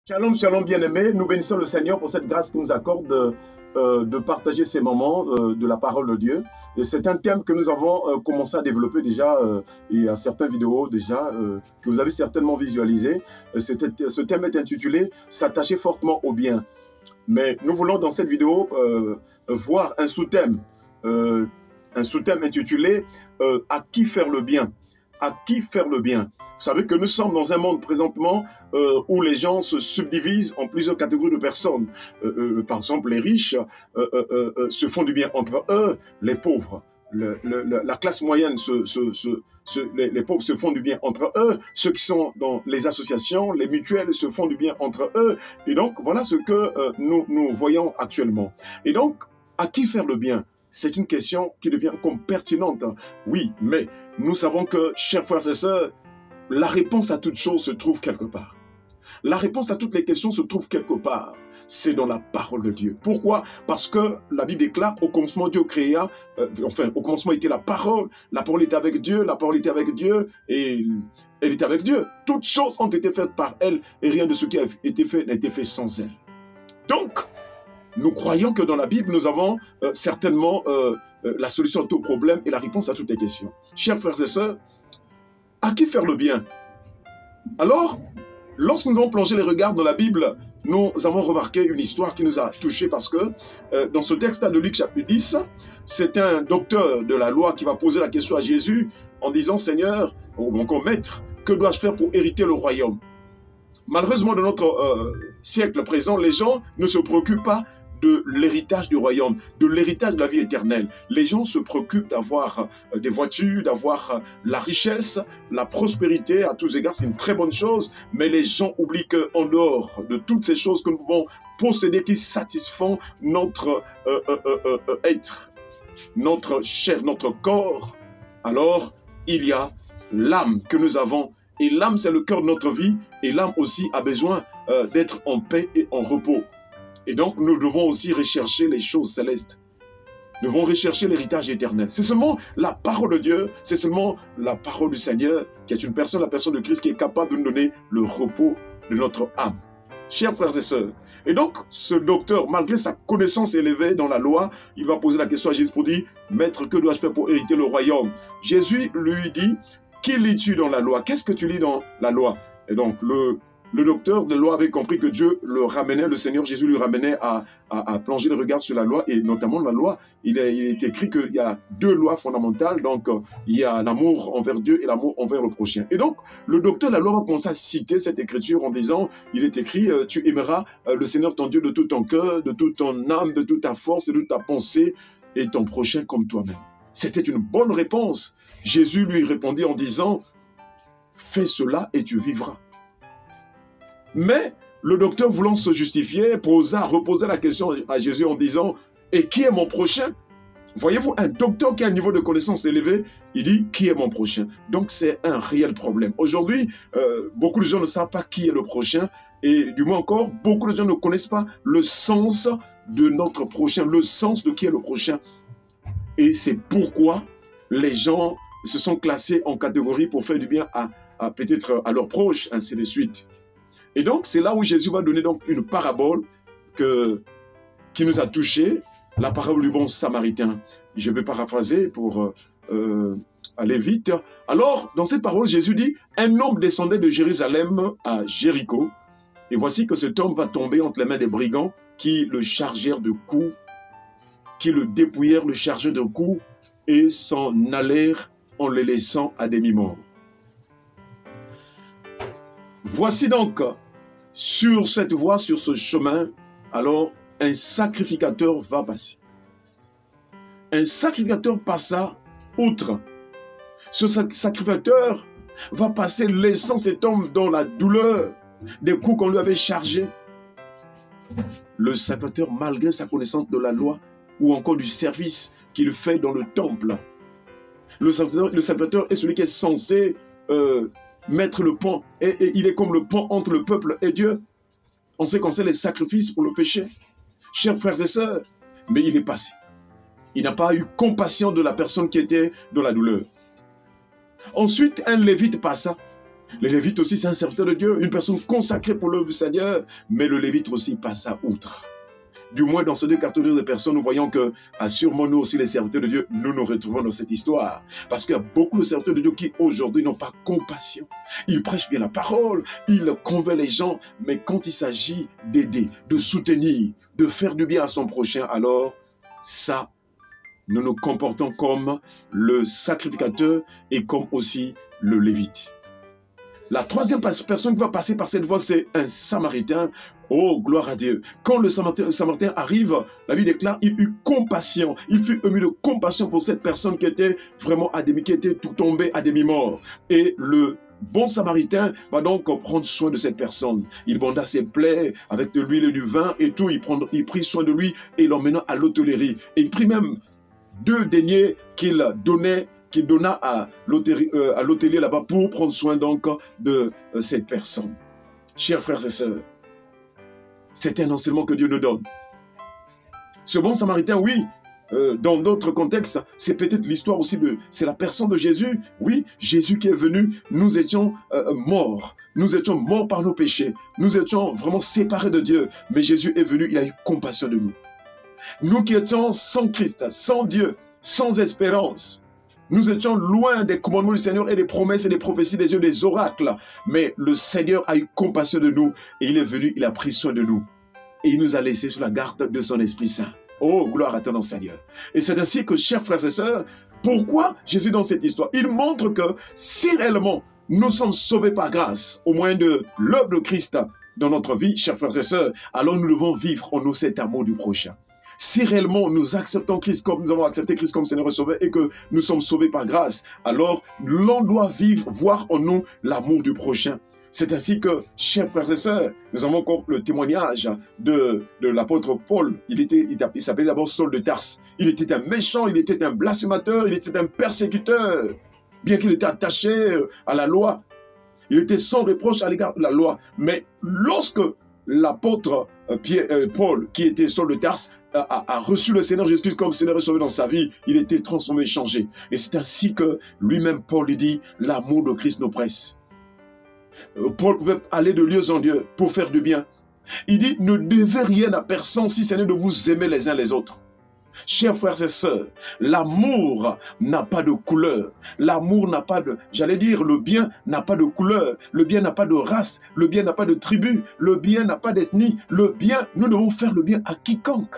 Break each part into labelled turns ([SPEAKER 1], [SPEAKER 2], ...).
[SPEAKER 1] Shalom, shalom bien-aimés, nous bénissons le Seigneur pour cette grâce qu'il nous accorde de partager ces moments de la parole de Dieu. Et c'est un thème que nous avons commencé à développer déjà, il y a certaines vidéos déjà que vous avez certainement visualisées. Ce thème est intitulé « S'attacher fortement au bien ». Mais nous voulons dans cette vidéo voir un sous-thème intitulé « À qui faire le bien ?» À qui faire le bien? Vous savez que nous sommes dans un monde présentement où les gens se subdivisent en plusieurs catégories de personnes. Par exemple, les riches se font du bien entre eux, les pauvres. La classe moyenne, les pauvres se font du bien entre eux, ceux qui sont dans les associations, les mutuelles se font du bien entre eux. Et donc, voilà ce que nous voyons actuellement. Et donc, à qui faire le bien? C'est une question qui devient comme pertinente. Oui, mais nous savons que, chers frères et sœurs, la réponse à toutes choses se trouve quelque part. La réponse à toutes les questions se trouve quelque part. C'est dans la parole de Dieu. Pourquoi? Parce que la Bible déclare, au commencement Dieu créa, au commencement était la parole était avec Dieu, la parole était avec Dieu, et elle était avec Dieu. Toutes choses ont été faites par elle, et rien de ce qui a été fait n'a été fait sans elle. Donc, nous croyons que dans la Bible, nous avons certainement la solution à tout problème et la réponse à toutes les questions. Chers frères et sœurs, à qui faire le bien? Alors, lorsque nous avons plongé les regards dans la Bible, nous avons remarqué une histoire qui nous a touchés parce que dans ce texte-là de Luc chapitre 10, c'est un docteur de la loi qui va poser la question à Jésus en disant « Seigneur, ou encore Maître, que dois-je faire pour hériter le royaume ?» Malheureusement, dans notre siècle présent, les gens ne se préoccupent pas de l'héritage du royaume, de l'héritage de la vie éternelle. Les gens se préoccupent d'avoir des voitures, d'avoir la richesse, la prospérité. À tous égards, c'est une très bonne chose, mais les gens oublient qu'en dehors de toutes ces choses que nous pouvons posséder qui satisfont notre être, notre chair, notre corps, alors il y a l'âme que nous avons. Et l'âme, c'est le cœur de notre vie, et l'âme aussi a besoin d'être en paix et en repos. Et donc, nous devons aussi rechercher les choses célestes. Nous devons rechercher l'héritage éternel. C'est seulement la parole de Dieu, c'est seulement la parole du Seigneur, qui est une personne, la personne de Christ, qui est capable de nous donner le repos de notre âme. Chers frères et sœurs, et donc, ce docteur, malgré sa connaissance élevée dans la loi, il va poser la question à Jésus pour dire « Maître, que dois-je faire pour hériter le royaume ?» Jésus lui dit « Qui lis-tu dans la loi? Qu'est-ce que tu lis dans la loi ?» Et donc, le docteur de loi avait compris que Dieu le ramenait, le Seigneur Jésus lui ramenait à plonger le regard sur la loi, et notamment la loi, il est écrit qu'il y a deux lois fondamentales, donc il y a l'amour envers Dieu et l'amour envers le prochain. Et donc, le docteur de la loi va commencer à citer cette écriture en disant, il est écrit, tu aimeras le Seigneur ton Dieu de tout ton cœur, de toute ton âme, de toute ta force, de toute ta pensée, et ton prochain comme toi-même. C'était une bonne réponse. Jésus lui répondit en disant, fais cela et tu vivras. Mais le docteur, voulant se justifier, reposa la question à Jésus en disant « Et qui est mon prochain ?» Voyez-vous, un docteur qui a un niveau de connaissance élevé, il dit « Qui est mon prochain ?» Donc c'est un réel problème. Aujourd'hui, beaucoup de gens ne savent pas qui est le prochain, et du moins encore, beaucoup de gens ne connaissent pas le sens de notre prochain, le sens de qui est le prochain. Et c'est pourquoi les gens se sont classés en catégories pour faire du bien à peut-être à leurs proches, ainsi de suite. Et donc, c'est là où Jésus va donner donc une parabole qui nous a touchés, la parabole du bon samaritain. Je vais paraphraser pour aller vite. Alors, dans cette parole, Jésus dit, un homme descendait de Jérusalem à Jéricho, et voici que cet homme va tomber entre les mains des brigands qui le chargèrent de coups, qui le dépouillèrent, le chargèrent de coups, et s'en allèrent en le laissant à demi-mort. Voici donc, sur cette voie, sur ce chemin, alors un sacrificateur va passer. Un sacrificateur passa outre. Ce sacrificateur va passer laissant cet homme dans la douleur des coups qu'on lui avait chargés. Le sacrificateur, malgré sa connaissance de la loi ou encore du service qu'il fait dans le temple, le sacrificateur est celui qui est censé mettre le pont, et il est comme le pont entre le peuple et Dieu. On sait qu'on sait les sacrifices pour le péché. Chers frères et sœurs, mais il est passé. Il n'a pas eu compassion de la personne qui était dans la douleur. Ensuite, un lévite passa. Le Lévite aussi, c'est un serviteur de Dieu, une personne consacrée pour l'œuvre du Seigneur, mais le Lévite aussi passa outre. Du moins, dans ces deux catégories de personnes, nous voyons que, sûrement nous aussi, les serviteurs de Dieu, nous nous retrouvons dans cette histoire. Parce qu'il y a beaucoup de serviteurs de Dieu qui, aujourd'hui, n'ont pas compassion. Ils prêchent bien la parole, ils convainquent les gens, mais quand il s'agit d'aider, de soutenir, de faire du bien à son prochain, alors, ça, nous nous comportons comme le sacrificateur et comme aussi le Lévite. La troisième personne qui va passer par cette voie, c'est un Samaritain. Oh, gloire à Dieu. Quand le Samaritain arrive, la Bible déclare, il eut compassion. Il fut ému de compassion pour cette personne qui était vraiment qui était tout tombée à demi-mort. Et le bon Samaritain va donc prendre soin de cette personne. Il banda ses plaies avec de l'huile et du vin et tout. Il prit soin de lui et l'emmena à l'hôtellerie. Et il prit même 2 deniers qu'il donna à l'hôtelier là-bas pour prendre soin donc de cette personne. Chers frères et sœurs, c'est un enseignement que Dieu nous donne. Ce bon Samaritain, oui, dans d'autres contextes, c'est peut-être l'histoire aussi c'est la personne de Jésus. Oui, Jésus qui est venu, nous étions morts. Nous étions morts par nos péchés. Nous étions vraiment séparés de Dieu. Mais Jésus est venu, il a eu compassion de nous. Nous qui étions sans Christ, sans Dieu, sans espérance, nous étions loin des commandements du Seigneur et des promesses et des prophéties des yeux des oracles. Mais le Seigneur a eu compassion de nous et il est venu, il a pris soin de nous. Et il nous a laissés sous la garde de son Esprit Saint. Oh, gloire à ton Seigneur. Et c'est ainsi que, chers frères et sœurs, pourquoi Jésus dans cette histoire? Il montre que si réellement nous sommes sauvés par grâce, au moyen de l'œuvre de Christ dans notre vie, chers frères et sœurs, alors nous devons vivre en nous cet amour du prochain. Si réellement nous acceptons Christ comme nous avons accepté Christ comme Seigneur et Sauveur et que nous sommes sauvés par grâce, alors l'on doit voir en nous l'amour du prochain. C'est ainsi que, chers frères et sœurs, nous avons encore le témoignage de l'apôtre Paul. Il s'appelait d'abord Saul de Tarse. Il était un méchant, il était un blasphémateur, il était un persécuteur. Bien qu'il était attaché à la loi, il était sans reproche à l'égard de la loi. Mais lorsque l'apôtre Paul, qui était Saul de Tarse, a reçu le Seigneur Jésus comme Seigneur et Sauveur dans sa vie, il était transformé, changé. Et c'est ainsi que lui-même, Paul, lui dit, l'amour de Christ nous presse. Paul pouvait aller de lieu en lieu pour faire du bien. Il dit, ne devez rien à personne si ce n'est de vous aimer les uns les autres. Chers frères et sœurs, l'amour n'a pas de couleur. L'amour n'a pas de... J'allais dire, le bien n'a pas de couleur. Le bien n'a pas de race. Le bien n'a pas de tribu. Le bien n'a pas d'ethnie. Le bien, nous devons faire le bien à quiconque.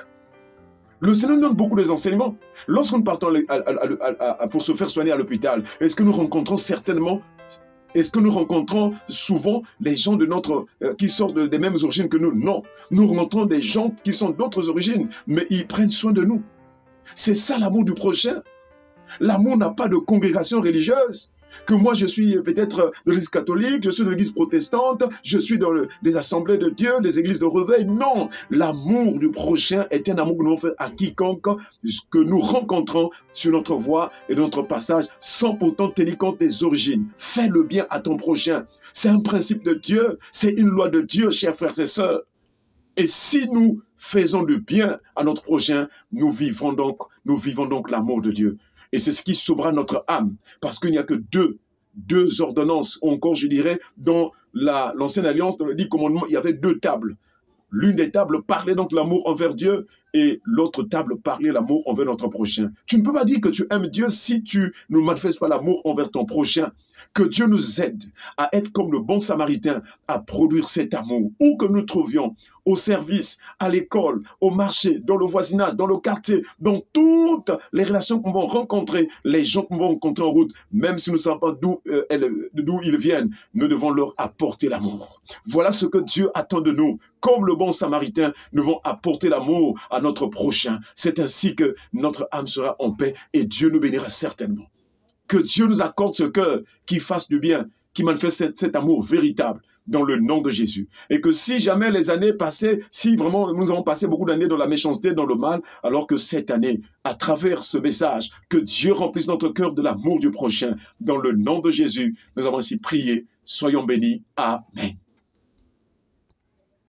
[SPEAKER 1] Le Seigneur nous donne beaucoup d'enseignements. Lorsque nous partons pour se faire soigner à l'hôpital, est-ce que nous rencontrons souvent des gens qui sortent des mêmes origines que nous? Non. Nous rencontrons des gens qui sont d'autres origines, mais ils prennent soin de nous. C'est ça l'amour du prochain. L'amour n'a pas de congrégation religieuse. Que moi je suis peut-être de l'église catholique, je suis de l'église protestante, je suis dans des assemblées de Dieu, des églises de réveil. Non, l'amour du prochain est un amour que nous faisons à quiconque que nous rencontrons sur notre voie et dans notre passage, sans pourtant tenir compte des origines. Fais le bien à ton prochain. C'est un principe de Dieu, c'est une loi de Dieu, chers frères et sœurs. Et si nous faisons du bien à notre prochain, nous vivons donc l'amour de Dieu. Et c'est ce qui sauvera notre âme. Parce qu'il n'y a que deux ordonnances. Encore, je dirais, dans l'Ancienne Alliance, dans le 10 commandements, il y avait 2 tables. L'une des tables parlait donc l'amour envers Dieu et l'autre table parlait l'amour envers notre prochain. Tu ne peux pas dire que tu aimes Dieu si tu ne manifestes pas l'amour envers ton prochain. Que Dieu nous aide à être comme le bon Samaritain, à produire cet amour. Où que nous trouvions, au service, à l'école, au marché, dans le voisinage, dans le quartier, dans toutes les relations qu'on va rencontrer, les gens qu'on va rencontrer en route, même si nous ne savons pas d'où ils viennent, nous devons leur apporter l'amour. Voilà ce que Dieu attend de nous. Comme le bon Samaritain, nous devons apporter l'amour à notre prochain. C'est ainsi que notre âme sera en paix et Dieu nous bénira certainement. Que Dieu nous accorde ce cœur qui fasse du bien, qui manifeste cet amour véritable dans le nom de Jésus. Et que si jamais les années passées, si vraiment nous avons passé beaucoup d'années dans la méchanceté, dans le mal, alors que cette année, à travers ce message, que Dieu remplisse notre cœur de l'amour du prochain. Dans le nom de Jésus, nous avons ainsi prié. Soyons bénis. Amen.